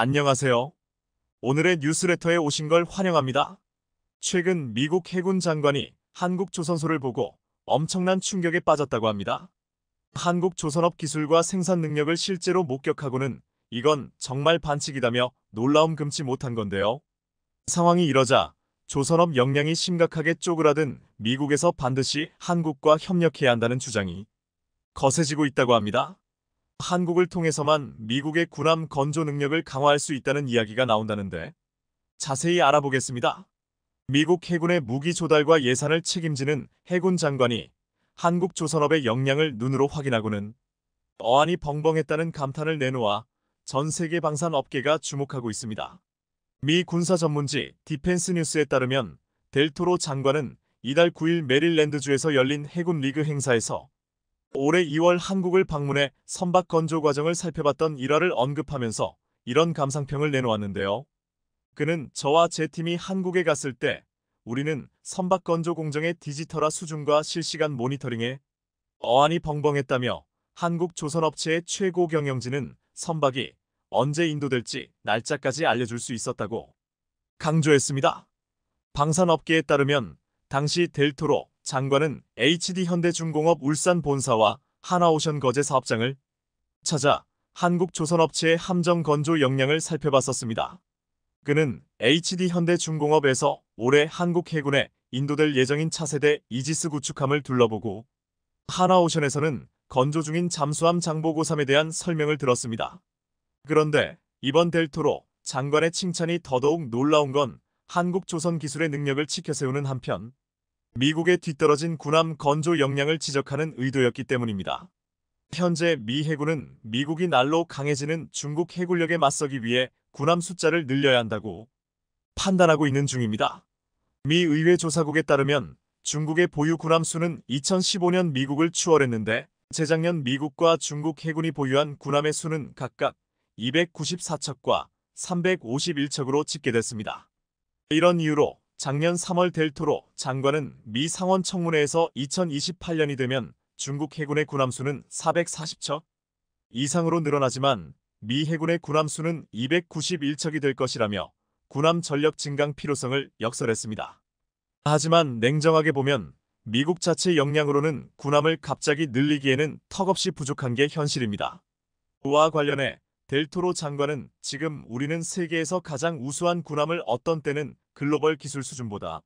안녕하세요. 오늘의 뉴스레터에 오신 걸 환영합니다. 최근 미국 해군 장관이 한국 조선소를 보고 엄청난 충격에 빠졌다고 합니다. 한국 조선업 기술과 생산 능력을 실제로 목격하고는 이건 정말 반칙이다며 놀라움 금치 못한 건데요. 상황이 이러자 조선업 역량이 심각하게 쪼그라든 미국에서 반드시 한국과 협력해야 한다는 주장이 거세지고 있다고 합니다. 한국을 통해서만 미국의 군함 건조 능력을 강화할 수 있다는 이야기가 나온다는데 자세히 알아보겠습니다. 미국 해군의 무기 조달과 예산을 책임지는 해군 장관이 한국 조선업의 역량을 눈으로 확인하고는 어안이 벙벙했다는 감탄을 내놓아 전 세계 방산 업계가 주목하고 있습니다. 미 군사 전문지 디펜스 뉴스에 따르면 델토로 장관은 이달 9일 메릴랜드주에서 열린 해군 리그 행사에서 올해 2월 한국을 방문해 선박 건조 과정을 살펴봤던 일화를 언급하면서 이런 감상평을 내놓았는데요. 그는 저와 제 팀이 한국에 갔을 때 우리는 선박 건조 공정의 디지털화 수준과 실시간 모니터링에 어안이 벙벙했다며 한국 조선업체의 최고 경영진은 선박이 언제 인도될지 날짜까지 알려줄 수 있었다고 강조했습니다. 방산업계에 따르면 당시 델토로 장관은 HD현대중공업 울산 본사와 하나오션 거제 사업장을 찾아 한국 조선업체의 함정 건조 역량을 살펴봤었습니다. 그는 HD현대중공업에서 올해 한국 해군에 인도될 예정인 차세대 이지스 구축함을 둘러보고 하나오션에서는 건조 중인 잠수함 장보고삼에 대한 설명을 들었습니다. 그런데 이번 델토로 장관의 칭찬이 더더욱 놀라운 건 한국 조선 기술의 능력을 치켜세우는 한편 미국에 뒤떨어진 군함 건조 역량을 지적하는 의도였기 때문입니다. 현재 미 해군은 미국이 날로 강해지는 중국 해군력에 맞서기 위해 군함 숫자를 늘려야 한다고 판단하고 있는 중입니다. 미 의회 조사국에 따르면 중국의 보유 군함 수는 2015년 미국을 추월했는데 재작년 미국과 중국 해군이 보유한 군함의 수는 각각 294척과 351척으로 집계됐습니다. 이런 이유로 작년 3월 델토로 장관은 미 상원 청문회에서 2028년이 되면 중국 해군의 군함 수는 440척 이상으로 늘어나지만 미 해군의 군함 수는 291척이 될 것이라며 군함 전력 증강 필요성을 역설했습니다. 하지만 냉정하게 보면 미국 자체 역량으로는 군함을 갑자기 늘리기에는 턱없이 부족한 게 현실입니다. 그와 관련해 델토로 장관은 지금 우리는 세계에서 가장 우수한 군함을 어떤 때는 글로벌 기술 수준보다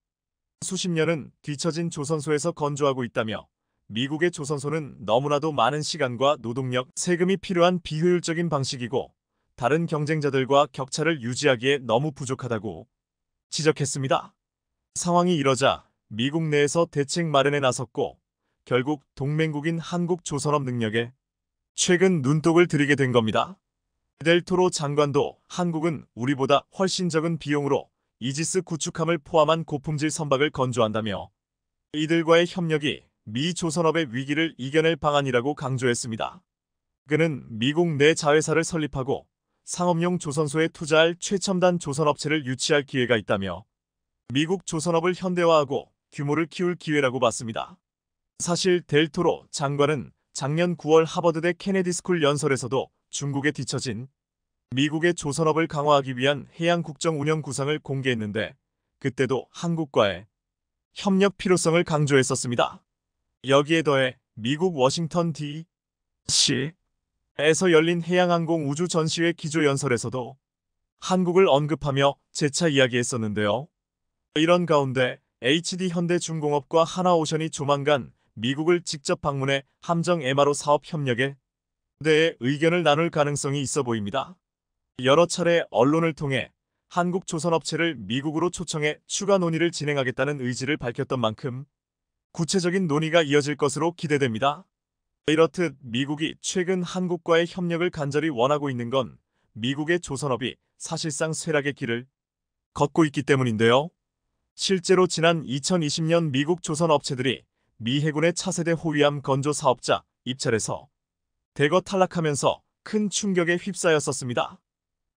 수십 년은 뒤처진 조선소에서 건조하고 있다며 미국의 조선소는 너무나도 많은 시간과 노동력, 세금이 필요한 비효율적인 방식이고 다른 경쟁자들과 격차를 유지하기에 너무 부족하다고 지적했습니다. 상황이 이러자 미국 내에서 대책 마련에 나섰고 결국 동맹국인 한국 조선업 능력에 최근 눈독을 들이게 된 겁니다. 델토로 장관도 한국은 우리보다 훨씬 적은 비용으로 이지스 구축함을 포함한 고품질 선박을 건조한다며 이들과의 협력이 미 조선업의 위기를 이겨낼 방안이라고 강조했습니다. 그는 미국 내 자회사를 설립하고 상업용 조선소에 투자할 최첨단 조선업체를 유치할 기회가 있다며 미국 조선업을 현대화하고 규모를 키울 기회라고 봤습니다. 사실 델토로 장관은 작년 9월 하버드대 케네디스쿨 연설에서도 중국에 뒤처진 미국의 조선업을 강화하기 위한 해양 국정 운영 구상을 공개했는데 그때도 한국과의 협력 필요성을 강조했었습니다. 여기에 더해 미국 워싱턴 D.C.에서 열린 해양항공 우주 전시회 기조연설에서도 한국을 언급하며 재차 이야기했었는데요. 이런 가운데 HD현대중공업과 하나오션이 조만간 미국을 직접 방문해 함정 MRO 사업 협력에 대해 의견을 나눌 가능성이 있어 보입니다. 여러 차례 언론을 통해 한국 조선업체를 미국으로 초청해 추가 논의를 진행하겠다는 의지를 밝혔던 만큼 구체적인 논의가 이어질 것으로 기대됩니다. 이렇듯 미국이 최근 한국과의 협력을 간절히 원하고 있는 건 미국의 조선업이 사실상 쇠락의 길을 걷고 있기 때문인데요. 실제로 지난 2020년 미국 조선업체들이 미 해군의 차세대 호위함 건조 사업자 입찰에서 대거 탈락하면서 큰 충격에 휩싸였었습니다.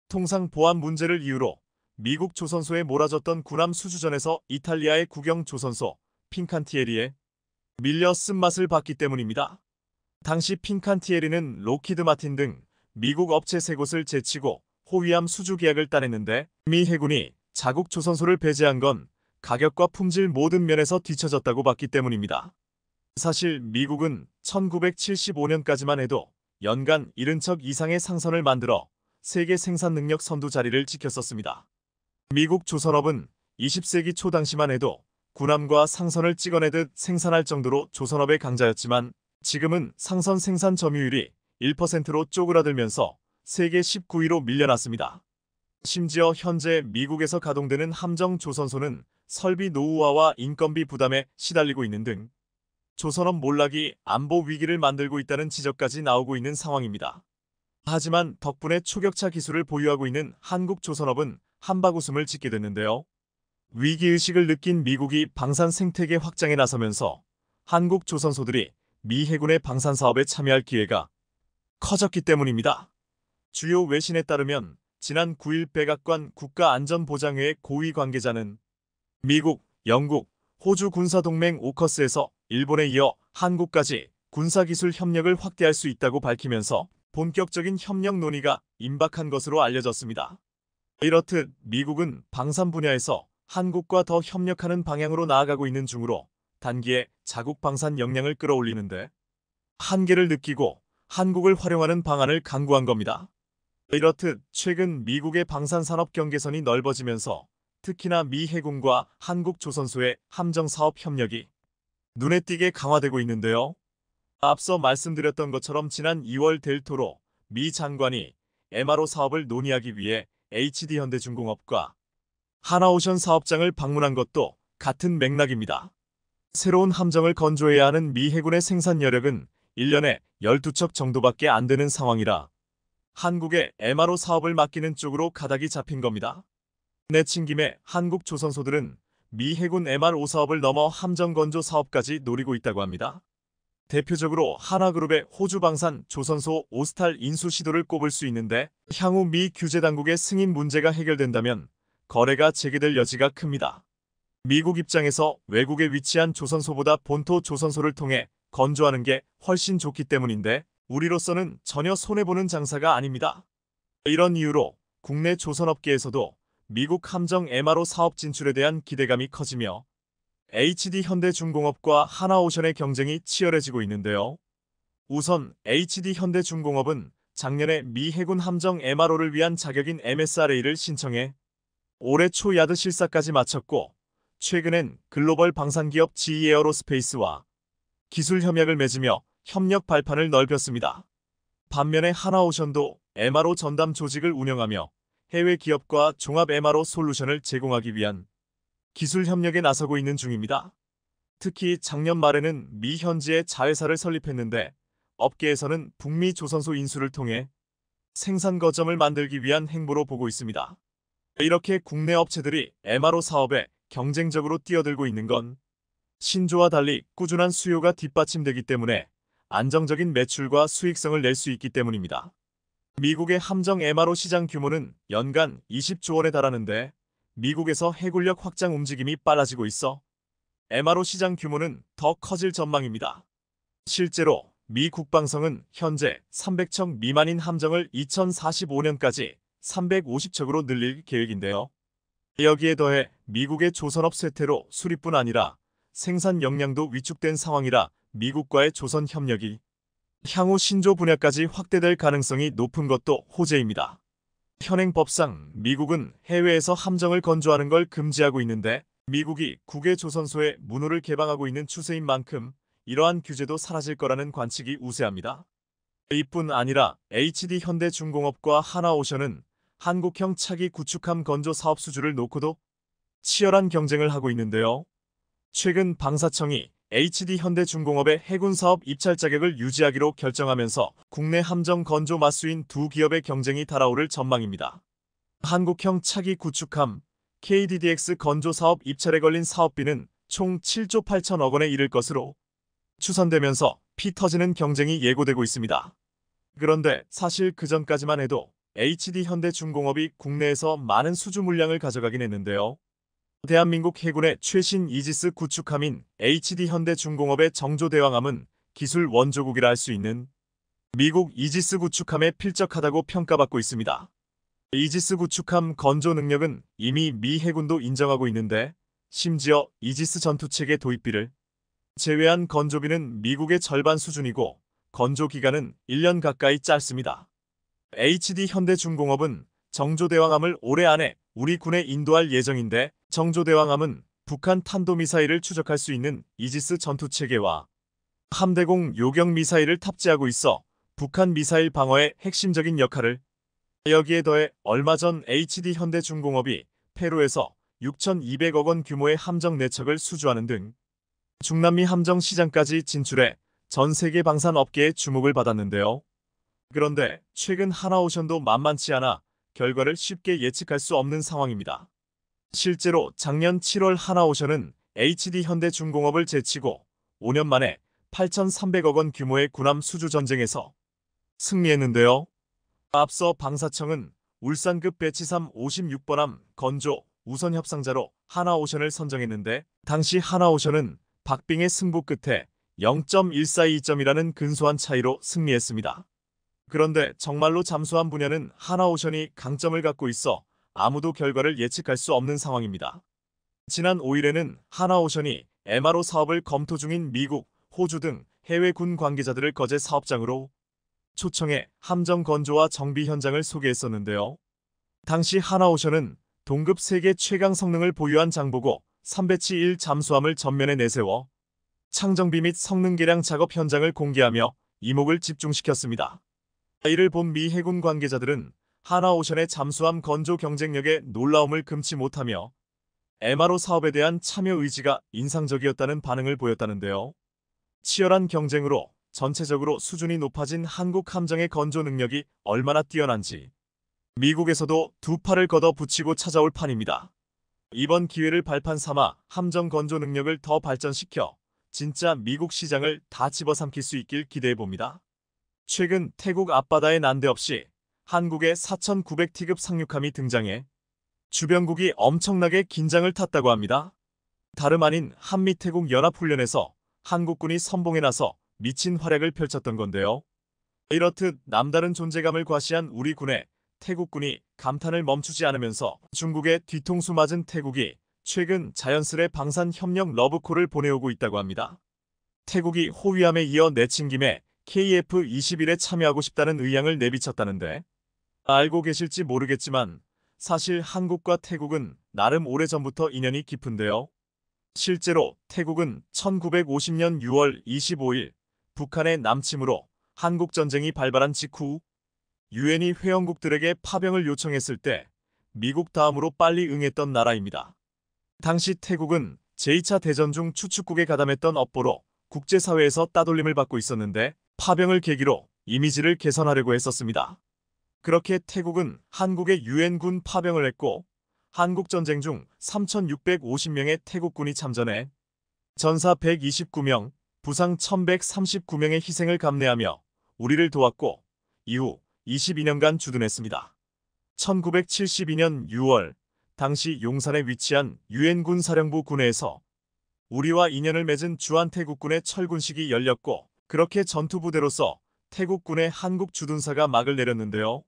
통상 보안 문제를 이유로 미국 조선소에 몰아졌던 군함 수주전에서 이탈리아의 국영 조선소 핀칸티에리에 밀려 쓴맛을 봤기 때문입니다. 당시 핀칸티에리는 로키드 마틴 등 미국 업체 3곳을 제치고 호위함 수주 계약을 따냈는데 미 해군이 자국 조선소를 배제한 건 가격과 품질 모든 면에서 뒤처졌다고 봤기 때문입니다. 사실 미국은 1975년까지만 해도 연간 70척 이상의 상선을 만들어 세계 생산 능력 선두 자리를 지켰었습니다. 미국 조선업은 20세기 초 당시만 해도 군함과 상선을 찍어내듯 생산할 정도로 조선업의 강자였지만 지금은 상선 생산 점유율이 1%로 쪼그라들면서 세계 19위로 밀려났습니다. 심지어 현재 미국에서 가동되는 함정 조선소는 설비 노후화와 인건비 부담에 시달리고 있는 등 조선업 몰락이 안보 위기를 만들고 있다는 지적까지 나오고 있는 상황입니다. 하지만 덕분에 초격차 기술을 보유하고 있는 한국 조선업은 한바구음을 짓게 됐는데요. 위기의식을 느낀 미국이 방산 생태계 확장에 나서면서 한국 조선소들이 미 해군의 방산 사업에 참여할 기회가 커졌기 때문입니다. 주요 외신에 따르면 지난 9일 백악관 국가안전보장회의 고위 관계자는 미국, 영국, 호주 군사동맹 오커스에서 일본에 이어 한국까지 군사기술 협력을 확대할 수 있다고 밝히면서 본격적인 협력 논의가 임박한 것으로 알려졌습니다. 이렇듯 미국은 방산 분야에서 한국과 더 협력하는 방향으로 나아가고 있는 중으로 단기에 자국 방산 역량을 끌어올리는데 한계를 느끼고 한국을 활용하는 방안을 강구한 겁니다. 이렇듯 최근 미국의 방산산업 경계선이 넓어지면서 특히나 미 해군과 한국 조선소의 함정사업 협력이 눈에 띄게 강화되고 있는데요. 앞서 말씀드렸던 것처럼 지난 2월 델토로 미 장관이 MRO 사업을 논의하기 위해 HD현대중공업과 하나오션 사업장을 방문한 것도 같은 맥락입니다. 새로운 함정을 건조해야 하는 미 해군의 생산 여력은 1년에 12척 정도밖에 안 되는 상황이라 한국의 MRO 사업을 맡기는 쪽으로 가닥이 잡힌 겁니다. 내친 김에 한국 조선소들은 미 해군 MRO 사업을 넘어 함정 건조 사업까지 노리고 있다고 합니다. 대표적으로 하나그룹의 호주 방산 조선소 오스탈 인수 시도를 꼽을 수 있는데 향후 미 규제 당국의 승인 문제가 해결된다면 거래가 재개될 여지가 큽니다. 미국 입장에서 외국에 위치한 조선소보다 본토 조선소를 통해 건조하는 게 훨씬 좋기 때문인데 우리로서는 전혀 손해보는 장사가 아닙니다. 이런 이유로 국내 조선업계에서도 미국 함정 MRO 사업 진출에 대한 기대감이 커지며 HD현대중공업과 하나오션의 경쟁이 치열해지고 있는데요. 우선 HD현대중공업은 작년에 미 해군 함정 MRO를 위한 자격인 MSRA를 신청해 올해 초 야드 실사까지 마쳤고 최근엔 글로벌 방산기업 GE에어로스페이스와 기술 협약을 맺으며 협력 발판을 넓혔습니다. 반면에 하나오션도 MRO 전담 조직을 운영하며 해외 기업과 종합 MRO 솔루션을 제공하기 위한 기술 협력에 나서고 있는 중입니다. 특히 작년 말에는 미 현지에 자회사를 설립했는데 업계에서는 북미 조선소 인수를 통해 생산 거점을 만들기 위한 행보로 보고 있습니다. 이렇게 국내 업체들이 MRO 사업에 경쟁적으로 뛰어들고 있는 건 신조와 달리 꾸준한 수요가 뒷받침되기 때문에 안정적인 매출과 수익성을 낼 수 있기 때문입니다. 미국의 함정 MRO 시장 규모는 연간 20조 원에 달하는데 미국에서 해군력 확장 움직임이 빨라지고 있어 MRO 시장 규모는 더 커질 전망입니다. 실제로 미 국방성은 현재 300척 미만인 함정을 2045년까지 350척으로 늘릴 계획인데요. 여기에 더해 미국의 조선업 쇠퇴로 수리뿐 아니라 생산 역량도 위축된 상황이라 미국과의 조선 협력이 향후 신조 분야까지 확대될 가능성이 높은 것도 호재입니다. 현행 법상 미국은 해외에서 함정을 건조하는 걸 금지하고 있는데 미국이 국외 조선소의 문호를 개방하고 있는 추세인 만큼 이러한 규제도 사라질 거라는 관측이 우세합니다. 이뿐 아니라 HD현대중공업과 하나오션은 한국형 차기 구축함 건조 사업 수주를 놓고도 치열한 경쟁을 하고 있는데요. 최근 방사청이 HD현대중공업의 해군 사업 입찰 자격을 유지하기로 결정하면서 국내 함정 건조 맞수인 두 기업의 경쟁이 달아오를 전망입니다. 한국형 차기 구축함 KDDX 건조 사업 입찰에 걸린 사업비는 총 7조 8천억 원에 이를 것으로 추산되면서 피 터지는 경쟁이 예고되고 있습니다. 그런데 사실 그전까지만 해도 HD현대중공업이 국내에서 많은 수주 물량을 가져가긴 했는데요. 대한민국 해군의 최신 이지스 구축함인 HD현대중공업의 정조대왕함은 기술 원조국이라 할 수 있는 미국 이지스 구축함에 필적하다고 평가받고 있습니다. 이지스 구축함 건조 능력은 이미 미 해군도 인정하고 있는데 심지어 이지스 전투체계 도입비를 제외한 건조비는 미국의 절반 수준이고 건조 기간은 1년 가까이 짧습니다. HD 현대중공업은 정조대왕함을 올해 안에 우리 군에 인도할 예정인데 정조대왕함은 북한 탄도미사일을 추적할 수 있는 이지스 전투체계와 함대공 요격 미사일을 탑재하고 있어 북한 미사일 방어에 핵심적인 역할을 여기에 더해 얼마 전 HD 현대중공업이 페루에서 6,200억 원 규모의 함정 4척을 수주하는 등 중남미 함정 시장까지 진출해 전 세계 방산 업계의 주목을 받았는데요. 그런데 최근 하나오션도 만만치 않아 결과를 쉽게 예측할 수 없는 상황입니다. 실제로 작년 7월 하나오션은 HD 현대중공업을 제치고 5년 만에 8,300억 원 규모의 군함 수주 전쟁에서 승리했는데요. 앞서 방사청은 울산급 배치삼 56번함 건조 우선 협상자로 하나오션을 선정했는데 당시 하나오션은 박빙의 승부 끝에 0.142점이라는 근소한 차이로 승리했습니다. 그런데 정말로 잠수함 분야는 하나오션이 강점을 갖고 있어 아무도 결과를 예측할 수 없는 상황입니다. 지난 5일에는 하나오션이 MRO 사업을 검토 중인 미국, 호주 등 해외 군 관계자들을 거제 사업장으로 초청해 함정 건조와 정비 현장을 소개했었는데요. 당시 하나오션은 동급 세계 최강 성능을 보유한 장보고 3배치 1 잠수함을 전면에 내세워 창정비 및 성능 개량 작업 현장을 공개하며 이목을 집중시켰습니다. 이를 본 미 해군 관계자들은 하나오션의 잠수함 건조 경쟁력에 놀라움을 금치 못하며 MRO 사업에 대한 참여 의지가 인상적이었다는 반응을 보였다는데요. 치열한 경쟁으로 전체적으로 수준이 높아진 한국 함정의 건조 능력이 얼마나 뛰어난지 미국에서도 두 팔을 걷어 붙이고 찾아올 판입니다. 이번 기회를 발판 삼아 함정 건조 능력을 더 발전시켜 진짜 미국 시장을 다 집어삼킬 수 있길 기대해봅니다. 최근 태국 앞바다에 난데없이 한국의 4,900T급 상륙함이 등장해 주변국이 엄청나게 긴장을 탔다고 합니다. 다름 아닌 한미태국 연합훈련에서 한국군이 선봉에 나서 미친 활약을 펼쳤던 건데요. 이렇듯 남다른 존재감을 과시한 우리 군에 태국군이 감탄을 멈추지 않으면서 중국의 뒤통수 맞은 태국이 최근 자연스레 방산협력 러브콜을 보내오고 있다고 합니다. 태국이 호위함에 이어 내친 김에 KF-21에 참여하고 싶다는 의향을 내비쳤다는데 알고 계실지 모르겠지만 사실 한국과 태국은 나름 오래전부터 인연이 깊은데요. 실제로 태국은 1950년 6월 25일 북한의 남침으로 한국전쟁이 발발한 직후 유엔이 회원국들에게 파병을 요청했을 때 미국 다음으로 빨리 응했던 나라입니다. 당시 태국은 제2차 대전 중 추축국에 가담했던 업보로 국제사회에서 따돌림을 받고 있었는데 파병을 계기로 이미지를 개선하려고 했었습니다. 그렇게 태국은 한국에 유엔군 파병을 했고 한국전쟁 중 3,650명의 태국군이 참전해 전사 129명, 부상 1,139명의 희생을 감내하며 우리를 도왔고 이후 22년간 주둔했습니다. 1972년 6월 당시 용산에 위치한 유엔군 사령부 군내에서 우리와 인연을 맺은 주한태국군의 철군식이 열렸고 그렇게 전투부대로서 태국군의 한국 주둔사가 막을 내렸는데요.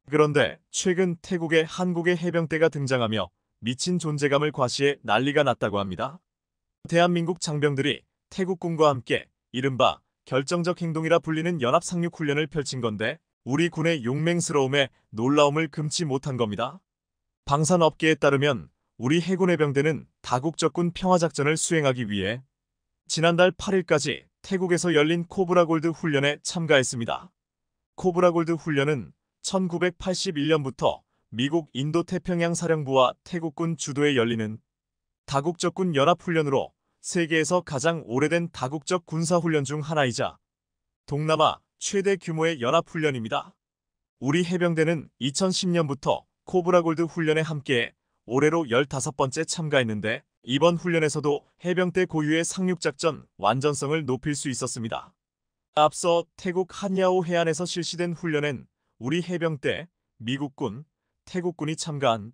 그런데 최근 태국에 한국의 해병대가 등장하며 미친 존재감을 과시해 난리가 났다고 합니다. 대한민국 장병들이 태국군과 함께 이른바 결정적 행동이라 불리는 연합상륙훈련을 펼친 건데 우리 군의 용맹스러움에 놀라움을 금치 못한 겁니다. 방산업계에 따르면 우리 해군 해병대는 다국적군 평화작전을 수행하기 위해 지난달 8일까지 태국에서 열린 코브라 골드 훈련에 참가했습니다. 코브라 골드 훈련은 1981년부터 미국 인도태평양 사령부와 태국군 주도에 열리는 다국적군 연합훈련으로 세계에서 가장 오래된 다국적 군사훈련 중 하나이자 동남아 최대 규모의 연합훈련입니다. 우리 해병대는 2010년부터 코브라 골드 훈련에 함께 올해로 15번째 참가했는데 이번 훈련에서도 해병대 고유의 상륙작전 완전성을 높일 수 있었습니다. 앞서 태국 한야오 해안에서 실시된 훈련엔 우리 해병대, 미국군, 태국군이 참가한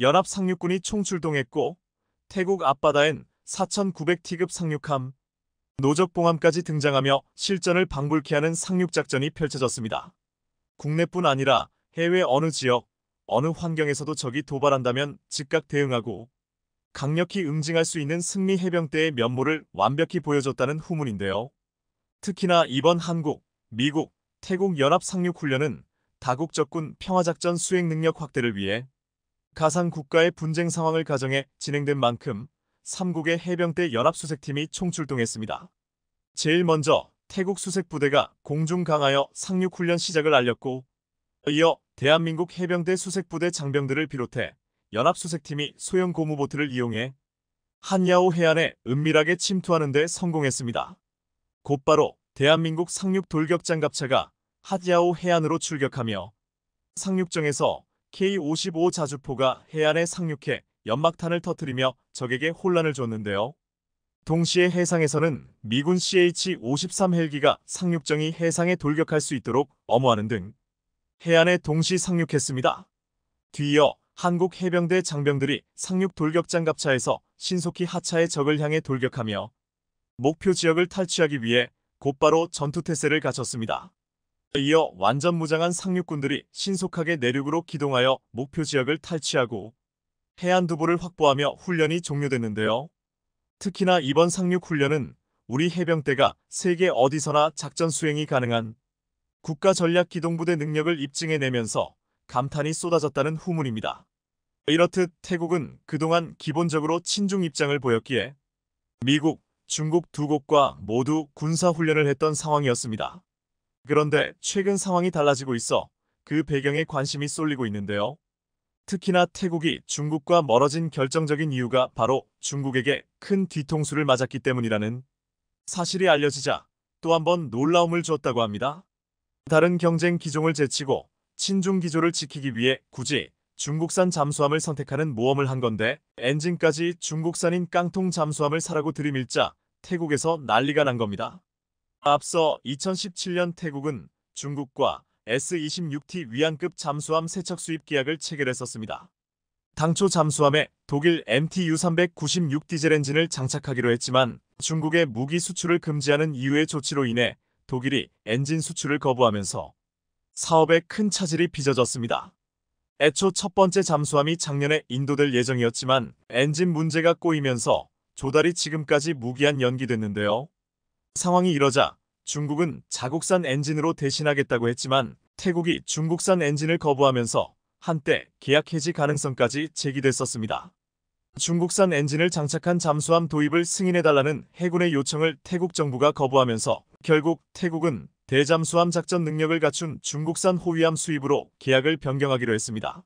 연합상륙군이 총출동했고 태국 앞바다엔 4,900T급 상륙함, 노적봉함까지 등장하며 실전을 방불케 하는 상륙작전이 펼쳐졌습니다. 국내뿐 아니라 해외 어느 지역, 어느 환경에서도 적이 도발한다면 즉각 대응하고 강력히 응징할 수 있는 승리 해병대의 면모를 완벽히 보여줬다는 후문인데요. 특히나 이번 한국, 미국, 태국 연합 상륙훈련은 다국적군 평화작전 수행 능력 확대를 위해 가상 국가의 분쟁 상황을 가정해 진행된 만큼 3국의 해병대 연합수색팀이 총출동했습니다. 제일 먼저 태국 수색부대가 공중 강하여 상륙훈련 시작을 알렸고, 이어 대한민국 해병대 수색부대 장병들을 비롯해 연합수색팀이 소형 고무보트를 이용해 한야오 해안에 은밀하게 침투하는 데 성공했습니다. 곧바로 대한민국 상륙 돌격장갑차가 한야오 해안으로 출격하며 상륙정에서 K-55 자주포가 해안에 상륙해 연막탄을 터뜨리며 적에게 혼란을 줬는데요. 동시에 해상에서는 미군 CH-53 헬기가 상륙정이 해상에 돌격할 수 있도록 엄호하는 등 해안에 동시 상륙했습니다. 뒤이어 한국 해병대 장병들이 상륙 돌격장갑차에서 신속히 하차해 적을 향해 돌격하며 목표 지역을 탈취하기 위해 곧바로 전투태세를 갖췄습니다. 이어 완전 무장한 상륙군들이 신속하게 내륙으로 기동하여 목표 지역을 탈취하고 해안두보를 확보하며 훈련이 종료됐는데요. 특히나 이번 상륙훈련은 우리 해병대가 세계 어디서나 작전 수행이 가능한 국가전략기동부대 능력을 입증해내면서 감탄이 쏟아졌다는 후문입니다. 이렇듯 태국은 그동안 기본적으로 친중 입장을 보였기에 미국, 중국 두 국과 모두 군사훈련을 했던 상황이었습니다. 그런데 최근 상황이 달라지고 있어 그 배경에 관심이 쏠리고 있는데요. 특히나 태국이 중국과 멀어진 결정적인 이유가 바로 중국에게 큰 뒤통수를 맞았기 때문이라는 사실이 알려지자 또 한 번 놀라움을 줬다고 합니다. 다른 경쟁 기종을 제치고 친중 기조를 지키기 위해 굳이 중국산 잠수함을 선택하는 모험을 한 건데 엔진까지 중국산인 깡통 잠수함을 사라고 들이밀자 태국에서 난리가 난 겁니다. 앞서 2017년 태국은 중국과 S-26T 위안급 잠수함 세척 수입 계약을 체결했었습니다. 당초 잠수함에 독일 MTU-396 디젤 엔진을 장착하기로 했지만 중국의 무기 수출을 금지하는 이유의 조치로 인해 독일이 엔진 수출을 거부하면서 사업에 큰 차질이 빚어졌습니다. 애초 첫 번째 잠수함이 작년에 인도될 예정이었지만 엔진 문제가 꼬이면서 조달이 지금까지 무기한 연기됐는데요. 상황이 이러자 중국은 자국산 엔진으로 대신하겠다고 했지만 태국이 중국산 엔진을 거부하면서 한때 계약 해지 가능성까지 제기됐었습니다. 중국산 엔진을 장착한 잠수함 도입을 승인해달라는 해군의 요청을 태국 정부가 거부하면서 결국 태국은 대잠수함 작전 능력을 갖춘 중국산 호위함 수입으로 계약을 변경하기로 했습니다.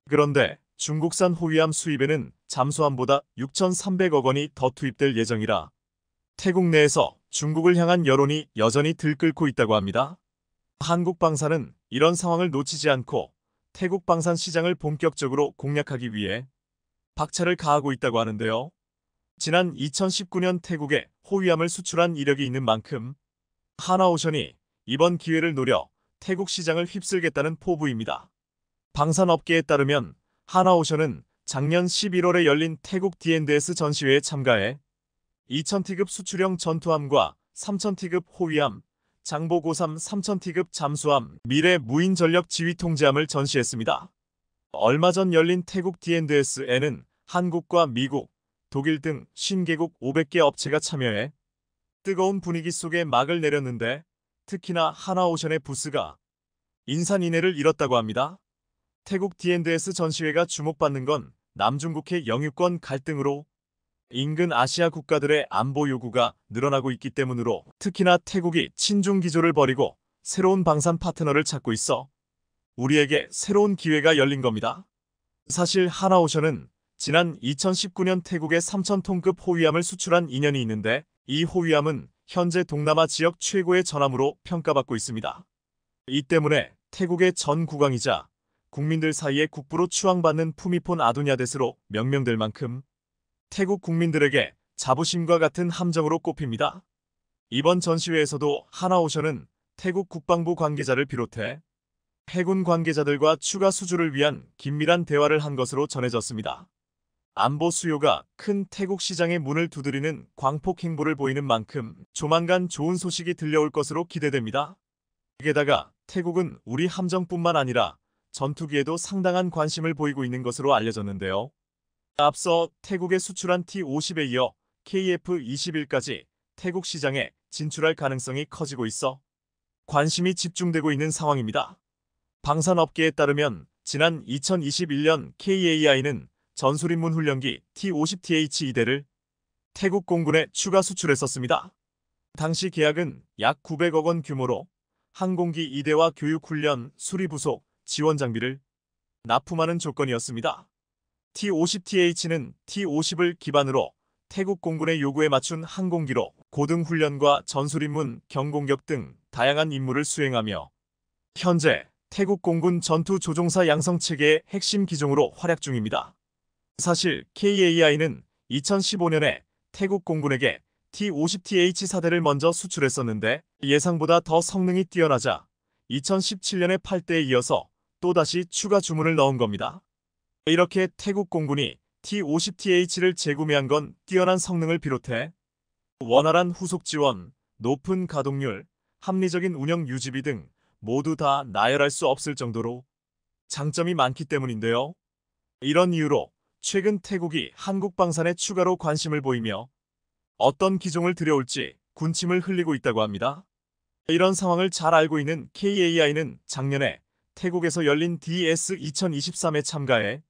그런데 중국산 호위함 수입에는 잠수함보다 6,300억 원이 더 투입될 예정이라 태국 내에서 중국을 향한 여론이 여전히 들끓고 있다고 합니다. 한국 방산은 이런 상황을 놓치지 않고 태국 방산 시장을 본격적으로 공략하기 위해 박차를 가하고 있다고 하는데요. 지난 2019년 태국에 호위함을 수출한 이력이 있는 만큼 하나오션이 이번 기회를 노려 태국 시장을 휩쓸겠다는 포부입니다. 방산업계에 따르면 하나오션은 작년 11월에 열린 태국 D&S 전시회에 참가해 2000T급 수출형 전투함과 3000T급 호위함, 장보고3 3000T급 잠수함, 미래 무인전력 지휘통제함을 전시했습니다. 얼마 전 열린 태국 D&S에는 한국과 미국, 독일 등 50개국 500개 업체가 참여해 뜨거운 분위기 속에 막을 내렸는데 특히나 하나오션의 부스가 인산인해를 잃었다고 합니다. 태국 D&S 전시회가 주목받는 건 남중국해 영유권 갈등으로 인근 아시아 국가들의 안보 요구가 늘어나고 있기 때문으로 특히나 태국이 친중 기조를 버리고 새로운 방산 파트너를 찾고 있어 우리에게 새로운 기회가 열린 겁니다. 사실 하나오션은 지난 2019년 태국에 3,000톤급 호위함을 수출한 인연이 있는데 이 호위함은 현재 동남아 지역 최고의 전함으로 평가받고 있습니다. 이 때문에 태국의 전 국왕이자 국민들 사이에 국부로 추앙받는 푸미폰 아두냐데스로 명명될 만큼 태국 국민들에게 자부심과 같은 함정으로 꼽힙니다. 이번 전시회에서도 하나오션은 태국 국방부 관계자를 비롯해 해군 관계자들과 추가 수주를 위한 긴밀한 대화를 한 것으로 전해졌습니다. 안보 수요가 큰 태국 시장의 문을 두드리는 광폭 행보를 보이는 만큼 조만간 좋은 소식이 들려올 것으로 기대됩니다. 게다가 태국은 우리 함정뿐만 아니라 전투기에도 상당한 관심을 보이고 있는 것으로 알려졌는데요. 앞서 태국에 수출한 T-50에 이어 KF-21까지 태국 시장에 진출할 가능성이 커지고 있어 관심이 집중되고 있는 상황입니다. 방산업계에 따르면 지난 2021년 KAI는 전술임문 훈련기 T-50TH2대를 태국 공군에 추가 수출했었습니다. 당시 계약은 약 900억 원 규모로 항공기 2대와 교육훈련, 수리부속, 지원 장비를 납품하는 조건이었습니다. T-50TH는 T-50을 기반으로 태국 공군의 요구에 맞춘 항공기로 고등훈련과 전술임문, 경공격 등 다양한 임무를 수행하며 현재 태국 공군 전투조종사 양성체계의 핵심 기종으로 활약 중입니다. 사실 KAI는 2015년에 태국 공군에게 T-50TH4대를 먼저 수출했었는데 예상보다 더 성능이 뛰어나자 2017년의 8대에 이어서 또다시 추가 주문을 넣은 겁니다. 이렇게 태국 공군이 T-50TH를 재구매한 건 뛰어난 성능을 비롯해 원활한 후속 지원, 높은 가동률, 합리적인 운영 유지비 등 모두 다 나열할 수 없을 정도로 장점이 많기 때문인데요. 이런 이유로 최근 태국이 한국 방산에 추가로 관심을 보이며 어떤 기종을 들여올지 군침을 흘리고 있다고 합니다. 이런 상황을 잘 알고 있는 KAI는 작년에 태국에서 열린 DS2023에 참가해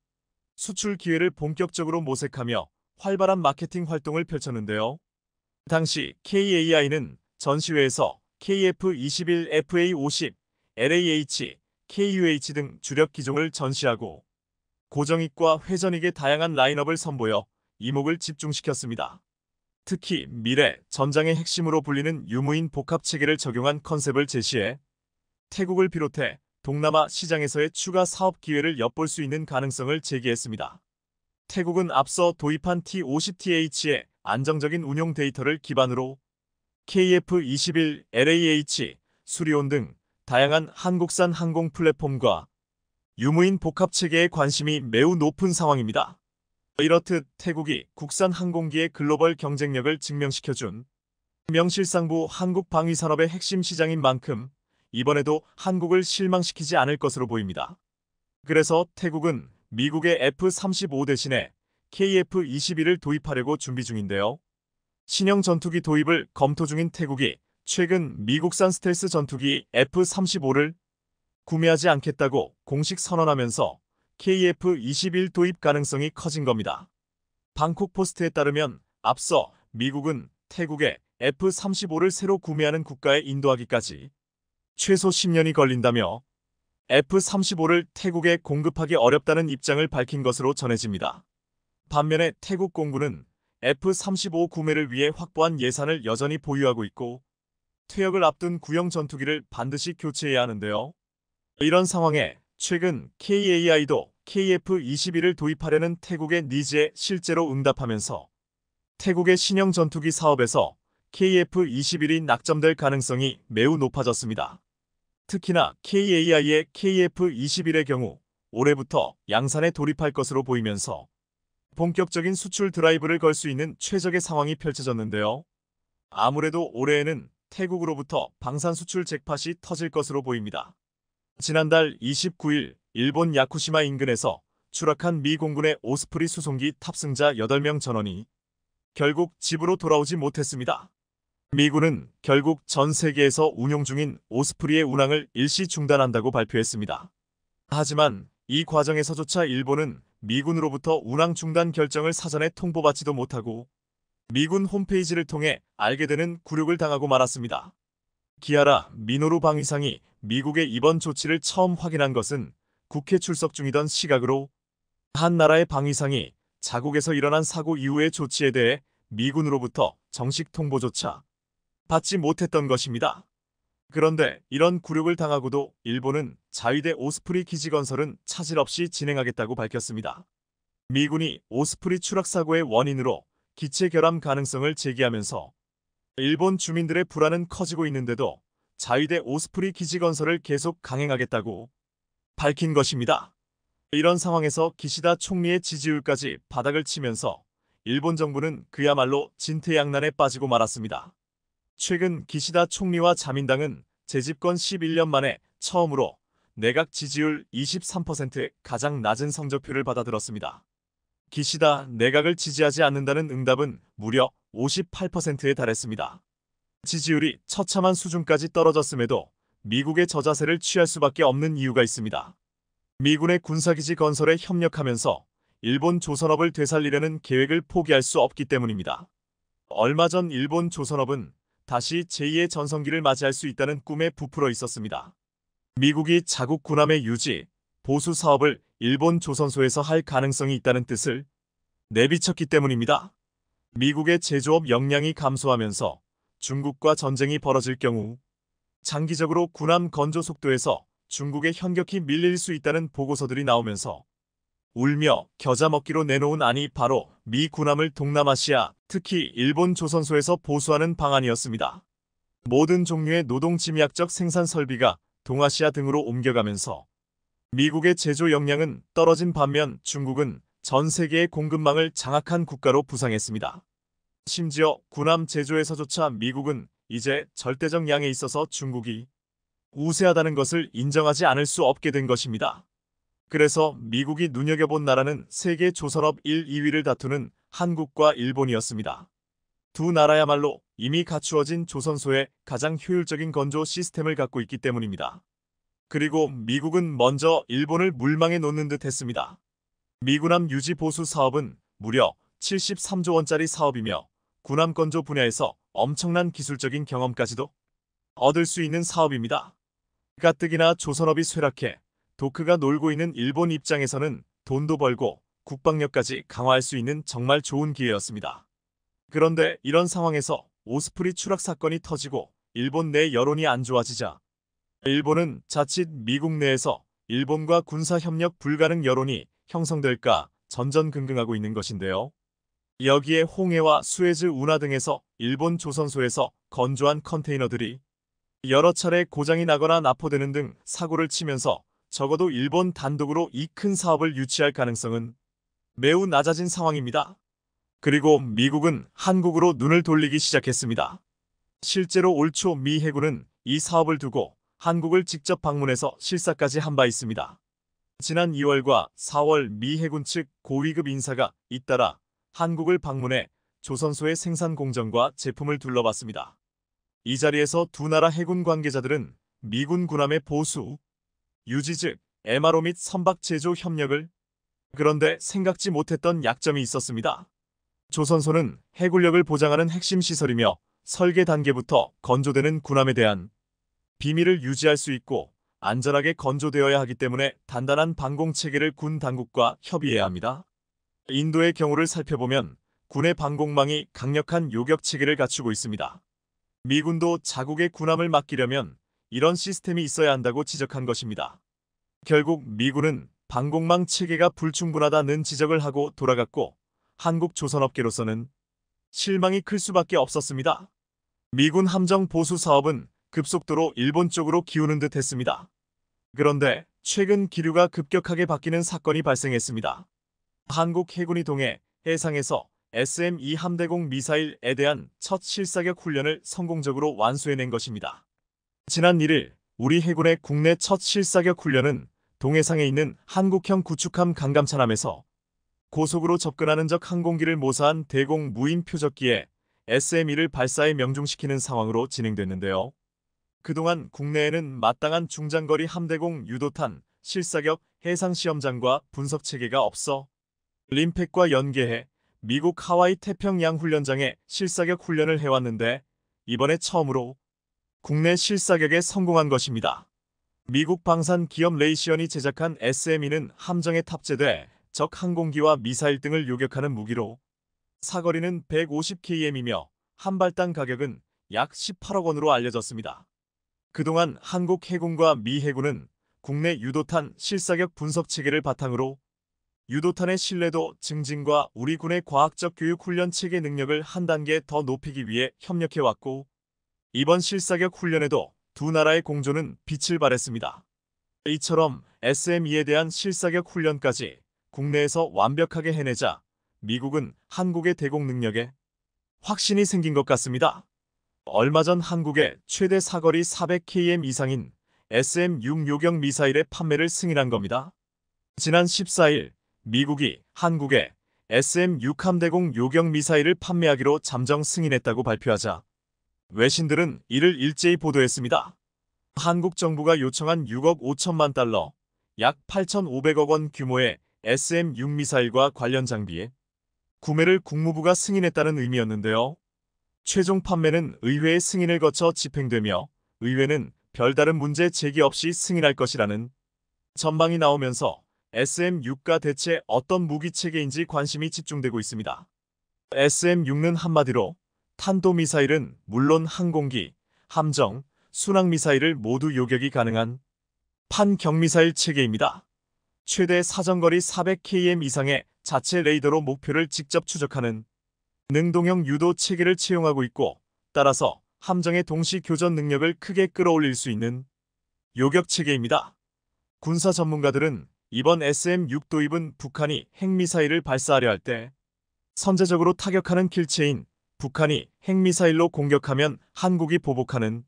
수출 기회를 본격적으로 모색하며 활발한 마케팅 활동을 펼쳤는데요. 당시 KAI는 전시회에서 KF-21, FA-50, LAH, KUH 등 주력 기종을 전시하고 고정익과 회전익의 다양한 라인업을 선보여 이목을 집중시켰습니다. 특히 미래, 전장의 핵심으로 불리는 유무인 복합체계를 적용한 컨셉을 제시해 태국을 비롯해 동남아 시장에서의 추가 사업 기회를 엿볼 수 있는 가능성을 제기했습니다. 태국은 앞서 도입한 T-50TH의 안정적인 운용 데이터를 기반으로 KF-21, LAH, 수리온 등 다양한 한국산 항공 플랫폼과 유무인 복합체계에 관심이 매우 높은 상황입니다. 이렇듯 태국이 국산 항공기의 글로벌 경쟁력을 증명시켜준 명실상부 한국 방위산업의 핵심 시장인 만큼 이번에도 한국을 실망시키지 않을 것으로 보입니다. 그래서 태국은 미국의 F-35 대신에 KF-21을 도입하려고 준비 중인데요. 신형 전투기 도입을 검토 중인 태국이 최근 미국산 스텔스 전투기 F-35를 구매하지 않겠다고 공식 선언하면서 KF-21 도입 가능성이 커진 겁니다. 방콕 포스트에 따르면 앞서 미국은 태국에 F-35를 새로 구매하는 국가에 인도하기까지 최소 10년이 걸린다며 F-35를 태국에 공급하기 어렵다는 입장을 밝힌 것으로 전해집니다. 반면에 태국 공군은 F-35 구매를 위해 확보한 예산을 여전히 보유하고 있고 퇴역을 앞둔 구형 전투기를 반드시 교체해야 하는데요. 이런 상황에 최근 KAI도 KF-21을 도입하려는 태국의 니즈에 실제로 응답하면서 태국의 신형 전투기 사업에서 KF-21이 낙점될 가능성이 매우 높아졌습니다. 특히나 KAI의 KF-21의 경우 올해부터 양산에 돌입할 것으로 보이면서 본격적인 수출 드라이브를 걸 수 있는 최적의 상황이 펼쳐졌는데요. 아무래도 올해에는 태국으로부터 방산 수출 잭팟이 터질 것으로 보입니다. 지난달 29일 일본 야쿠시마 인근에서 추락한 미 공군의 오스프리 수송기 탑승자 8명 전원이 결국 집으로 돌아오지 못했습니다. 미군은 결국 전 세계에서 운용 중인 오스프리의 운항을 일시 중단한다고 발표했습니다. 하지만 이 과정에서조차 일본은 미군으로부터 운항 중단 결정을 사전에 통보받지도 못하고 미군 홈페이지를 통해 알게 되는 굴욕을 당하고 말았습니다. 기아라 미노루 방위상이 미국의 이번 조치를 처음 확인한 것은 국회 출석 중이던 시각으로 한 나라의 방위상이 자국에서 일어난 사고 이후의 조치에 대해 미군으로부터 정식 통보조차 받지 못했던 것입니다. 그런데 이런 굴욕을 당하고도 일본은 자위대 오스프리 기지 건설은 차질 없이 진행하겠다고 밝혔습니다. 미군이 오스프리 추락 사고의 원인으로 기체 결함 가능성을 제기하면서 일본 주민들의 불안은 커지고 있는데도 자위대 오스프리 기지 건설을 계속 강행하겠다고 밝힌 것입니다. 이런 상황에서 기시다 총리의 지지율까지 바닥을 치면서 일본 정부는 그야말로 진퇴양난에 빠지고 말았습니다. 최근 기시다 총리와 자민당은 재집권 11년 만에 처음으로 내각 지지율 23%의 가장 낮은 성적표를 받아들었습니다. 기시다 내각을 지지하지 않는다는 응답은 무려 58%에 달했습니다. 지지율이 처참한 수준까지 떨어졌음에도 미국의 저자세를 취할 수밖에 없는 이유가 있습니다. 미군의 군사기지 건설에 협력하면서 일본 조선업을 되살리려는 계획을 포기할 수 없기 때문입니다. 얼마 전 일본 조선업은 다시 제2의 전성기를 맞이할 수 있다는 꿈에 부풀어 있었습니다. 미국이 자국 군함의 유지, 보수 사업을 일본 조선소에서 할 가능성이 있다는 뜻을 내비쳤기 때문입니다. 미국의 제조업 역량이 감소하면서 중국과 전쟁이 벌어질 경우 장기적으로 군함 건조 속도에서 중국에 현격히 밀릴 수 있다는 보고서들이 나오면서 울며 겨자 먹기로 내놓은 안이 바로 미 군함을 동남아시아, 특히 일본 조선소에서 보수하는 방안이었습니다. 모든 종류의 노동 침약적 생산 설비가 동아시아 등으로 옮겨가면서 미국의 제조 역량은 떨어진 반면 중국은 전 세계의 공급망을 장악한 국가로 부상했습니다. 심지어 군함 제조에서조차 미국은 이제 절대적 양에 있어서 중국이 우세하다는 것을 인정하지 않을 수 없게 된 것입니다. 그래서 미국이 눈여겨본 나라는 세계 조선업 1, 2위를 다투는 한국과 일본이었습니다. 두 나라야말로 이미 갖추어진 조선소의 가장 효율적인 건조 시스템을 갖고 있기 때문입니다. 그리고 미국은 먼저 일본을 물망에 놓는 듯 했습니다. 미군함 유지 보수 사업은 무려 73조 원짜리 사업이며 군함 건조 분야에서 엄청난 기술적인 경험까지도 얻을 수 있는 사업입니다. 가뜩이나 조선업이 쇠락해 도크가 놀고 있는 일본 입장에서는 돈도 벌고 국방력까지 강화할 수 있는 정말 좋은 기회였습니다. 그런데 이런 상황에서 오스프리 추락 사건이 터지고 일본 내 여론이 안 좋아지자 일본은 자칫 미국 내에서 일본과 군사협력 불가능 여론이 형성될까 전전긍긍하고 있는 것인데요. 여기에 홍해와 수에즈 운하 등에서 일본 조선소에서 건조한 컨테이너들이 여러 차례 고장이 나거나 납포되는 등 사고를 치면서 적어도 일본 단독으로 이 큰 사업을 유치할 가능성은 매우 낮아진 상황입니다. 그리고 미국은 한국으로 눈을 돌리기 시작했습니다. 실제로 올 초 미 해군은 이 사업을 두고 한국을 직접 방문해서 실사까지 한 바 있습니다. 지난 2월과 4월 미 해군 측 고위급 인사가 잇따라 한국을 방문해 조선소의 생산 공정과 제품을 둘러봤습니다. 이 자리에서 두 나라 해군 관계자들은 미군 군함의 보수, 유지 즉 MRO 및 선박 제조 협력을 그런데 생각지 못했던 약점이 있었습니다. 조선소는 해군력을 보장하는 핵심 시설이며 설계 단계부터 건조되는 군함에 대한 비밀을 유지할 수 있고 안전하게 건조되어야 하기 때문에 단단한 방공 체계를 군 당국과 협의해야 합니다. 인도의 경우를 살펴보면 군의 방공망이 강력한 요격 체계를 갖추고 있습니다. 미군도 자국의 군함을 맡기려면 이런 시스템이 있어야 한다고 지적한 것입니다. 결국 미군은 방공망 체계가 불충분하다는 지적을 하고 돌아갔고 한국 조선업계로서는 실망이 클 수밖에 없었습니다. 미군 함정 보수 사업은 급속도로 일본 쪽으로 기우는 듯 했습니다. 그런데 최근 기류가 급격하게 바뀌는 사건이 발생했습니다. 한국 해군이 동해 해상에서 SM-2 함대공 미사일에 대한 첫 실사격 훈련을 성공적으로 완수해낸 것입니다. 지난 1일 우리 해군의 국내 첫 실사격 훈련은 동해상에 있는 한국형 구축함 강감차남에서 고속으로 접근하는 적 항공기를 모사한 대공 무인 표적기에 SM-1을 발사해 명중시키는 상황으로 진행됐는데요. 그동안 국내에는 마땅한 중장거리 함대공 유도탄, 실사격, 해상시험장과 분석체계가 없어 림팩과 연계해 미국 하와이 태평양 훈련장에 실사격 훈련을 해왔는데 이번에 처음으로 국내 실사격에 성공한 것입니다. 미국 방산 기업 레이시언이 제작한 SM-2는 함정에 탑재돼 적 항공기와 미사일 등을 요격하는 무기로 사거리는 150km이며 한 발당 가격은 약 18억 원으로 알려졌습니다. 그동안 한국 해군과 미 해군은 국내 유도탄 실사격 분석 체계를 바탕으로 유도탄의 신뢰도 증진과 우리 군의 과학적 교육 훈련 체계 능력을 한 단계 더 높이기 위해 협력해왔고 이번 실사격 훈련에도 두 나라의 공조는 빛을 발했습니다. 이처럼 SM-2에 대한 실사격 훈련까지 국내에서 완벽하게 해내자 미국은 한국의 대공 능력에 확신이 생긴 것 같습니다. 얼마 전 한국의 최대 사거리 400km 이상인 SM-6 요격 미사일의 판매를 승인한 겁니다. 지난 14일 미국이 한국에 SM-6 함대공 요격 미사일을 판매하기로 잠정 승인했다고 발표하자 외신들은 이를 일제히 보도했습니다. 한국 정부가 요청한 6억 5천만 달러, 약 8,500억 원 규모의 SM-6 미사일과 관련 장비의 구매를 국무부가 승인했다는 의미였는데요. 최종 판매는 의회의 승인을 거쳐 집행되며 의회는 별다른 문제 제기 없이 승인할 것이라는 전망이 나오면서 SM-6가 대체 어떤 무기체계인지 관심이 집중되고 있습니다. SM-6는 한마디로 탄도미사일은 물론 항공기, 함정, 순항미사일을 모두 요격이 가능한 판경미사일 체계입니다. 최대 사정거리 400km 이상의 자체 레이더로 목표를 직접 추적하는 능동형 유도 체계를 채용하고 있고 따라서 함정의 동시 교전 능력을 크게 끌어올릴 수 있는 요격 체계입니다. 군사 전문가들은 이번 SM-6 도입은 북한이 핵미사일을 발사하려 할 때 선제적으로 타격하는 킬체인 북한이 핵미사일로 공격하면 한국이 보복하는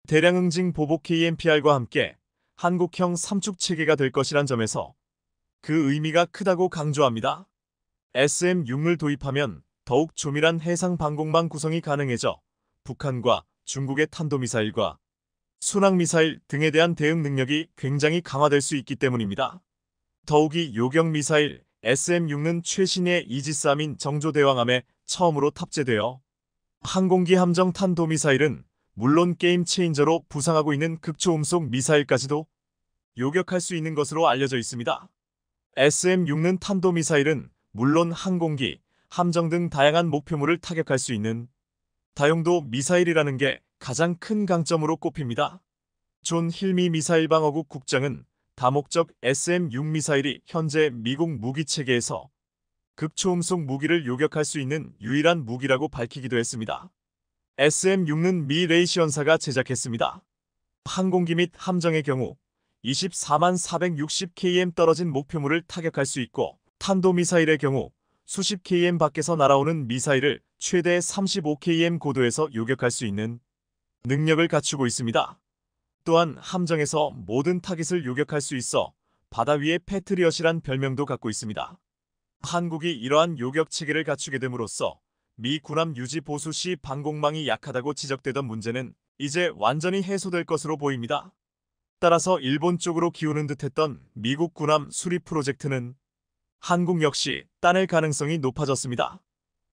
대량 응징 보복 KMPR과 함께 한국형 삼축 체계가 될 것이란 점에서 그 의미가 크다고 강조합니다. SM-6을 도입하면 더욱 조밀한 해상 방공망 구성이 가능해져 북한과 중국의 탄도미사일과 순항미사일 등에 대한 대응 능력이 굉장히 강화될 수 있기 때문입니다. 더욱이 요격미사일 SM-6는 최신의 이지스함인 정조대왕함에 처음으로 탑재되어 항공기 함정 탄도미사일은 물론 게임 체인저로 부상하고 있는 극초음속 미사일까지도 요격할 수 있는 것으로 알려져 있습니다. SM-6는 탄도미사일은 물론 항공기, 함정 등 다양한 목표물을 타격할 수 있는 다용도 미사일이라는 게 가장 큰 강점으로 꼽힙니다. 존 힐미 미사일 방어국 국장은 다목적 SM-6 미사일이 현재 미국 무기체계에서 극초음속 무기를 요격할 수 있는 유일한 무기라고 밝히기도 했습니다. SM-6는 미 레이시언사가 제작했습니다. 항공기 및 함정의 경우 24만 460km 떨어진 목표물을 타격할 수 있고 탄도미사일의 경우 수십 km 밖에서 날아오는 미사일을 최대 35km 고도에서 요격할 수 있는 능력을 갖추고 있습니다. 또한 함정에서 모든 타깃을 요격할 수 있어 바다 위의 패트리엇이란 별명도 갖고 있습니다. 한국이 이러한 요격 체계를 갖추게 됨으로써 미 군함 유지 보수 시 방공망이 약하다고 지적되던 문제는 이제 완전히 해소될 것으로 보입니다. 따라서 일본 쪽으로 기우는 듯했던 미국 군함 수리 프로젝트는 한국 역시 따낼 가능성이 높아졌습니다.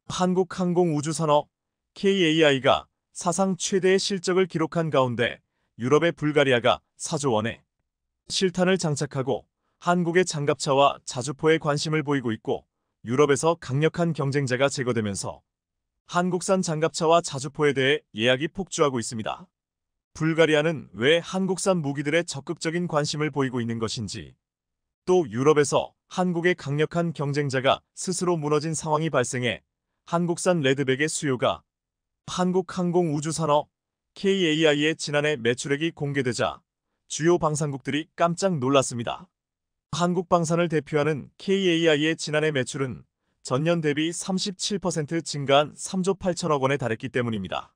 한국항공우주산업 KAI가 사상 최대의 실적을 기록한 가운데 유럽의 불가리아가 4조 원의 실탄을 장착하고 한국의 장갑차와 자주포에 관심을 보이고 있고 유럽에서 강력한 경쟁자가 제거되면서 한국산 장갑차와 자주포에 대해 예약이 폭주하고 있습니다. 불가리아는 왜 한국산 무기들에 적극적인 관심을 보이고 있는 것인지, 또 유럽에서 한국의 강력한 경쟁자가 스스로 무너진 상황이 발생해 한국산 레드백의 수요가 한국항공우주산업 KAI의 지난해 매출액이 공개되자 주요 방산국들이 깜짝 놀랐습니다. 한국방산을 대표하는 KAI의 지난해 매출은 전년 대비 37% 증가한 3조 8천억 원에 달했기 때문입니다.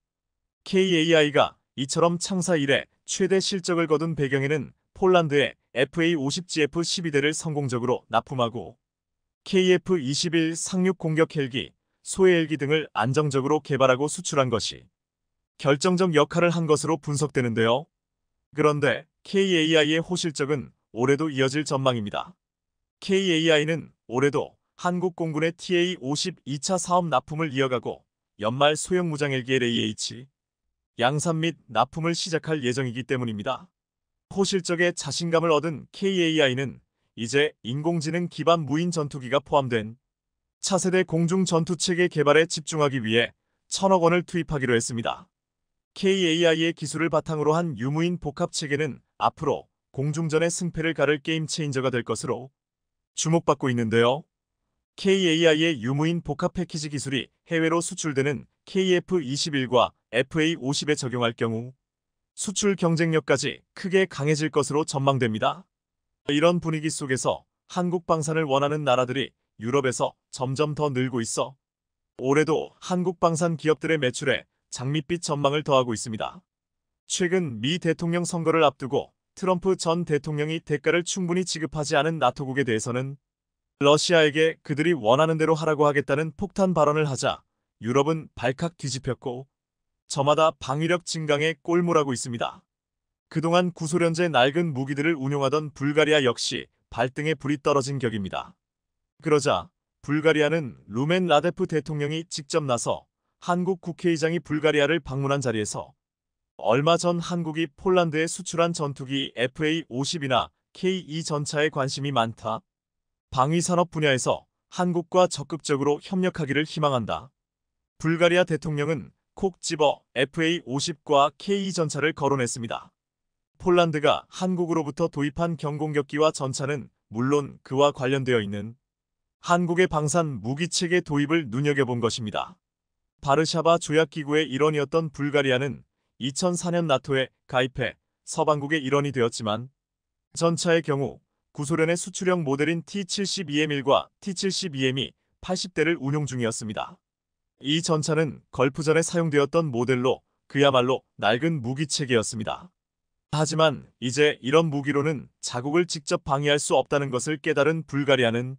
KAI가 이처럼 창사 이래 최대 실적을 거둔 배경에는 폴란드의 FA-50GF-12대를 성공적으로 납품하고 KF-21 상륙 공격 헬기, 소해 헬기 등을 안정적으로 개발하고 수출한 것이 결정적 역할을 한 것으로 분석되는데요. 그런데 KAI의 호실적은 올해도 이어질 전망입니다. KAI는 올해도 한국 공군의 TA-50 2차 사업 납품을 이어가고 연말 소형 무장헬기 LAH 양산 및 납품을 시작할 예정이기 때문입니다. 호실적에 자신감을 얻은 KAI는 이제 인공지능 기반 무인 전투기가 포함된 차세대 공중 전투체계 개발에 집중하기 위해 1,000억 원을 투입하기로 했습니다. KAI의 기술을 바탕으로 한 유무인 복합체계는 앞으로 공중전의 승패를 가를 게임 체인저가 될 것으로 주목받고 있는데요. KAI의 유무인 복합 패키지 기술이 해외로 수출되는 KF-21과 FA-50에 적용할 경우 수출 경쟁력까지 크게 강해질 것으로 전망됩니다. 이런 분위기 속에서 한국 방산을 원하는 나라들이 유럽에서 점점 더 늘고 있어 올해도 한국 방산 기업들의 매출에 장밋빛 전망을 더하고 있습니다. 최근 미 대통령 선거를 앞두고 트럼프 전 대통령이 대가를 충분히 지급하지 않은 나토국에 대해서는 러시아에게 그들이 원하는 대로 하라고 하겠다는 폭탄 발언을 하자 유럽은 발칵 뒤집혔고 저마다 방위력 증강에 꼴몰하고 있습니다. 그동안 구소련제 낡은 무기들을 운용하던 불가리아 역시 발등에 불이 떨어진 격입니다. 그러자 불가리아는 루멘 라데프 대통령이 직접 나서 한국 국회의장이 불가리아를 방문한 자리에서 얼마 전 한국이 폴란드에 수출한 전투기 FA-50이나 K2 전차에 관심이 많다. 방위산업 분야에서 한국과 적극적으로 협력하기를 희망한다. 불가리아 대통령은 콕 집어 FA-50과 K2 전차를 거론했습니다. 폴란드가 한국으로부터 도입한 경공격기와 전차는 물론 그와 관련되어 있는 한국의 방산 무기체계 도입을 눈여겨본 것입니다. 바르샤바 조약기구의 일원이었던 불가리아는 2004년 나토에 가입해 서방국의 일원이 되었지만 전차의 경우 구소련의 수출형 모델인 T-72M1과 T-72M이 80대를 운용 중이었습니다. 이 전차는 걸프전에 사용되었던 모델로 그야말로 낡은 무기체계였습니다. 하지만 이제 이런 무기로는 자국을 직접 방위할 수 없다는 것을 깨달은 불가리아는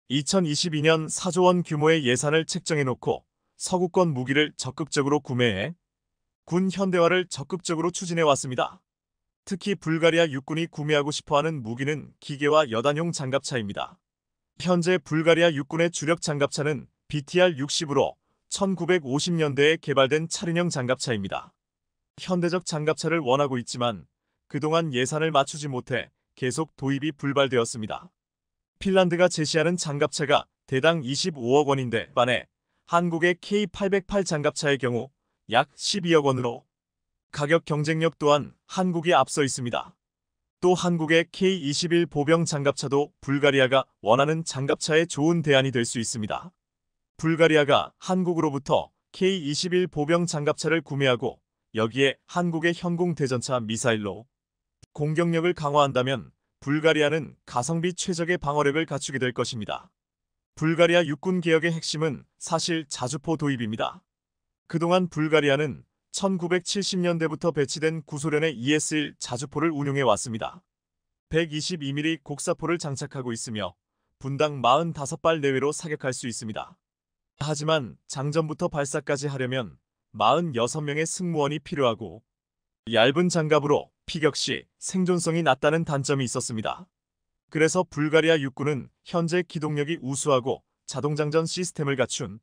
2022년 4조 원 규모의 예산을 책정해놓고 서구권 무기를 적극적으로 구매해 군 현대화를 적극적으로 추진해왔습니다. 특히 불가리아 육군이 구매하고 싶어하는 무기는 기계와 여단용 장갑차입니다. 현재 불가리아 육군의 주력 장갑차는 BTR-60으로 1950년대에 개발된 차륜형 장갑차입니다. 현대적 장갑차를 원하고 있지만 그동안 예산을 맞추지 못해 계속 도입이 불발되었습니다. 핀란드가 제시하는 장갑차가 대당 25억 원인데 반해 한국의 K808 장갑차의 경우 약 12억 원으로 가격 경쟁력 또한 한국이 앞서 있습니다. 또 한국의 K21 보병 장갑차도 불가리아가 원하는 장갑차의 좋은 대안이 될 수 있습니다. 불가리아가 한국으로부터 K21 보병 장갑차를 구매하고 여기에 한국의 현공 대전차 미사일로 공격력을 강화한다면 불가리아는 가성비 최적의 방어력을 갖추게 될 것입니다. 불가리아 육군 개혁의 핵심은 사실 자주포 도입입니다. 그동안 불가리아는 1970년대부터 배치된 구소련의 ES-1 자주포를 운용해 왔습니다. 122mm 곡사포를 장착하고 있으며 분당 45발 내외로 사격할 수 있습니다. 하지만 장전부터 발사까지 하려면 46명의 승무원이 필요하고 얇은 장갑으로 피격 시 생존성이 낮다는 단점이 있었습니다. 그래서 불가리아 육군은 현재 기동력이 우수하고 자동장전 시스템을 갖춘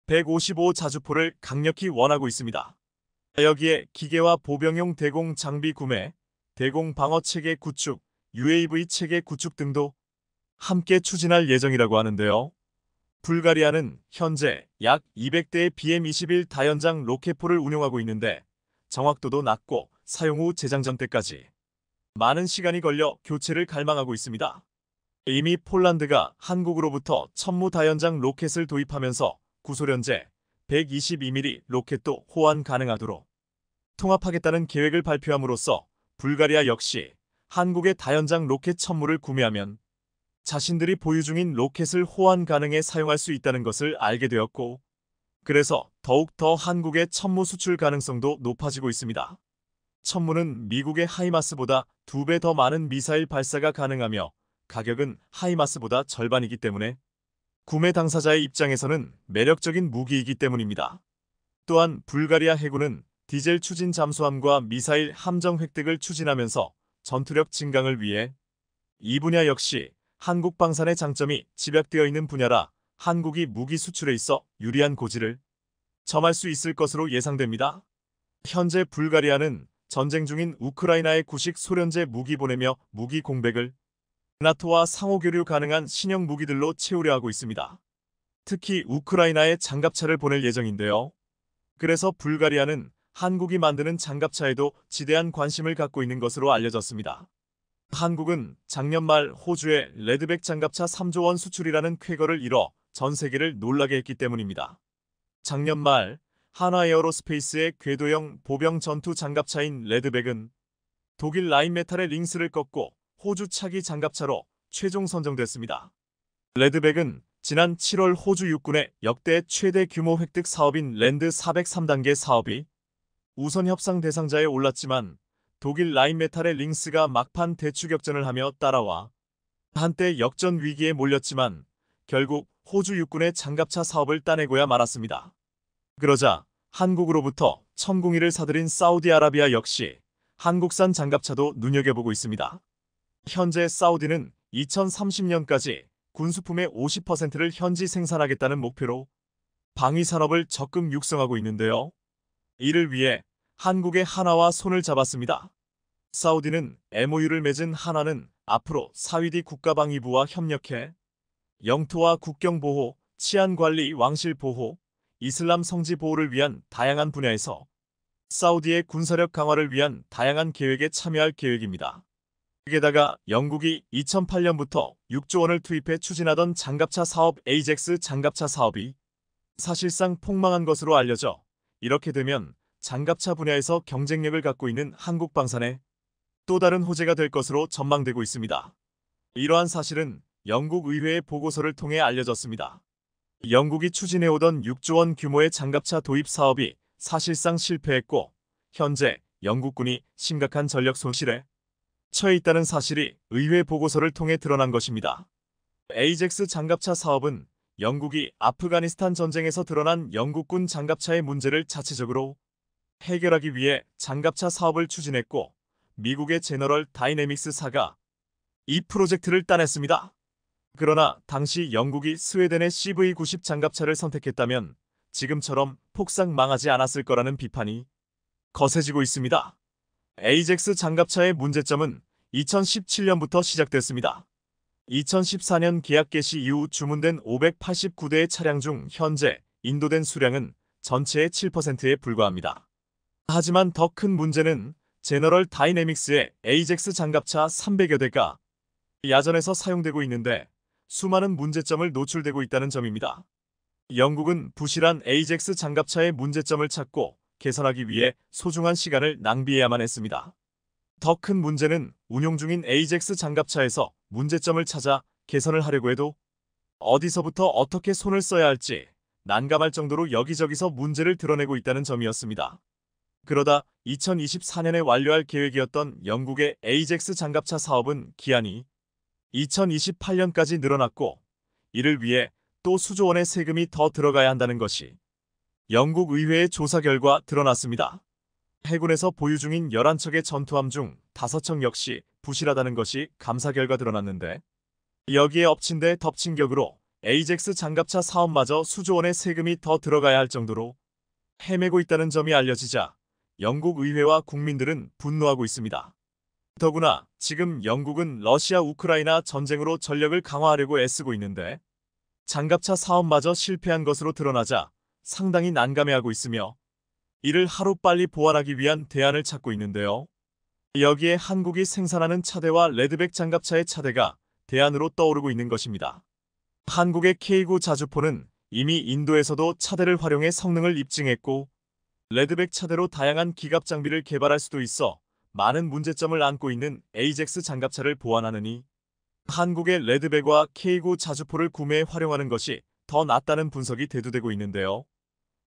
155 자주포를 강력히 원하고 있습니다. 여기에 기계와 보병용 대공 장비 구매, 대공 방어 체계 구축, UAV 체계 구축 등도 함께 추진할 예정이라고 하는데요. 불가리아는 현재 약 200대의 BM-21 다연장 로켓포를 운용하고 있는데 정확도도 낮고 사용 후 재장전 때까지 많은 시간이 걸려 교체를 갈망하고 있습니다. 이미 폴란드가 한국으로부터 천무 다연장 로켓을 도입하면서 구소련제 122mm 로켓도 호환 가능하도록 통합하겠다는 계획을 발표함으로써 불가리아 역시 한국의 다연장 로켓 천무를 구매하면 자신들이 보유 중인 로켓을 호환 가능해 사용할 수 있다는 것을 알게 되었고 그래서 더욱 더 한국의 천무 수출 가능성도 높아지고 있습니다. 천무는 미국의 하이마스보다 2배 더 많은 미사일 발사가 가능하며 가격은 하이마스보다 절반이기 때문에 구매 당사자의 입장에서는 매력적인 무기이기 때문입니다. 또한 불가리아 해군은 디젤 추진 잠수함과 미사일 함정 획득을 추진하면서 전투력 증강을 위해 이 분야 역시 한국 방산의 장점이 집약되어 있는 분야라 한국이 무기 수출에 있어 유리한 고지를 점할 수 있을 것으로 예상됩니다. 현재 불가리아는 전쟁 중인 우크라이나에 구식 소련제 무기 보내며 무기 공백을 나토와 상호교류 가능한 신형 무기들로 채우려 하고 있습니다. 특히 우크라이나에 장갑차를 보낼 예정인데요. 그래서 불가리아는 한국이 만드는 장갑차에도 지대한 관심을 갖고 있는 것으로 알려졌습니다. 한국은 작년 말 호주의 레드백 장갑차 3조 원 수출이라는 쾌거를 이뤄 전 세계를 놀라게 했기 때문입니다. 작년 말 한화에어로스페이스의 궤도형 보병 전투 장갑차인 레드백은 독일 라인메탈의 링스를 꺾고 호주 차기 장갑차로 최종 선정됐습니다. 레드백은 지난 7월 호주 육군의 역대 최대 규모 획득 사업인 랜드 403단계 사업이 우선 협상 대상자에 올랐지만 독일 라인메탈의 링스가 막판 대추격전을 하며 따라와 한때 역전 위기에 몰렸지만 결국 호주 육군의 장갑차 사업을 따내고야 말았습니다. 그러자 한국으로부터 천궁이를 사들인 사우디아라비아 역시 한국산 장갑차도 눈여겨보고 있습니다. 현재 사우디는 2030년까지 군수품의 50%를 현지 생산하겠다는 목표로 방위 산업을 적극 육성하고 있는데요. 이를 위해 한국의 한화와 손을 잡았습니다. 사우디는 MOU를 맺은 한화는 앞으로 사위디 국가방위부와 협력해 영토와 국경보호, 치안관리, 왕실보호, 이슬람 성지 보호를 위한 다양한 분야에서 사우디의 군사력 강화를 위한 다양한 계획에 참여할 계획입니다. 게다가 영국이 2008년부터 6조 원을 투입해 추진하던 장갑차 사업 에이젝스 장갑차 사업이 사실상 폭망한 것으로 알려져 이렇게 되면 장갑차 분야에서 경쟁력을 갖고 있는 한국 방산에 또 다른 호재가 될 것으로 전망되고 있습니다. 이러한 사실은 영국 의회의 보고서를 통해 알려졌습니다. 영국이 추진해오던 6조 원 규모의 장갑차 도입 사업이 사실상 실패했고 현재 영국군이 심각한 전력 손실에 처해 있다는 사실이 의회 보고서를 통해 드러난 것입니다. 에이젝스 장갑차 사업은 영국이 아프가니스탄 전쟁에서 드러난 영국군 장갑차의 문제를 자체적으로 해결하기 위해 장갑차 사업을 추진했고 미국의 제너럴 다이내믹스사가 이 프로젝트를 따냈습니다. 그러나 당시 영국이 스웨덴의 CV-90 장갑차를 선택했다면 지금처럼 폭삭 망하지 않았을 거라는 비판이 거세지고 있습니다. 에이젝스 장갑차의 문제점은 2017년부터 시작됐습니다. 2014년 계약 개시 이후 주문된 589대의 차량 중 현재 인도된 수량은 전체의 7%에 불과합니다. 하지만 더 큰 문제는 제너럴 다이내믹스의 에이젝스 장갑차 300여 대가 야전에서 사용되고 있는데 수많은 문제점을 노출되고 있다는 점입니다. 영국은 부실한 에이젝스 장갑차의 문제점을 찾고 개선하기 위해 소중한 시간을 낭비해야만 했습니다. 더 큰 문제는 운용 중인 에이젝스 장갑차에서 문제점을 찾아 개선을 하려고 해도 어디서부터 어떻게 손을 써야 할지 난감할 정도로 여기저기서 문제를 드러내고 있다는 점이었습니다. 그러다 2024년에 완료할 계획이었던 영국의 에이젝스 장갑차 사업은 기한이 2028년까지 늘어났고 이를 위해 또 수조 원의 세금이 더 들어가야 한다는 것이 영국 의회의 조사 결과 드러났습니다. 해군에서 보유 중인 11척의 전투함 중 5척 역시 부실하다는 것이 감사 결과 드러났는데 여기에 엎친 데 덮친 격으로 에이젝스 장갑차 사업마저 수조 원의 세금이 더 들어가야 할 정도로 헤매고 있다는 점이 알려지자 영국 의회와 국민들은 분노하고 있습니다. 더구나 지금 영국은 러시아 우크라이나 전쟁으로 전력을 강화하려고 애쓰고 있는데 장갑차 사업마저 실패한 것으로 드러나자 상당히 난감해하고 있으며 이를 하루빨리 보완하기 위한 대안을 찾고 있는데요. 여기에 한국이 생산하는 차대와 레드백 장갑차의 차대가 대안으로 떠오르고 있는 것입니다. 한국의 K9 자주포는 이미 인도에서도 차대를 활용해 성능을 입증했고 레드백 차대로 다양한 기갑 장비를 개발할 수도 있어 많은 문제점을 안고 있는 에이젝스 장갑차를 보완하느니 한국의 레드백과 K9 자주포를 구매해 활용하는 것이 더 낫다는 분석이 대두되고 있는데요.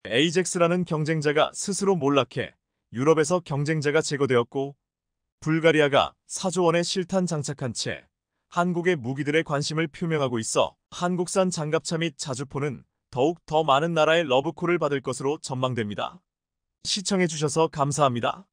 에이젝스라는 경쟁자가 스스로 몰락해 유럽에서 경쟁자가 제거되었고 불가리아가 4조 원의 실탄 장착한 채 한국의 무기들에 관심을 표명하고 있어 한국산 장갑차 및 자주포는 더욱 더 많은 나라의 러브콜을 받을 것으로 전망됩니다. 시청해주셔서 감사합니다.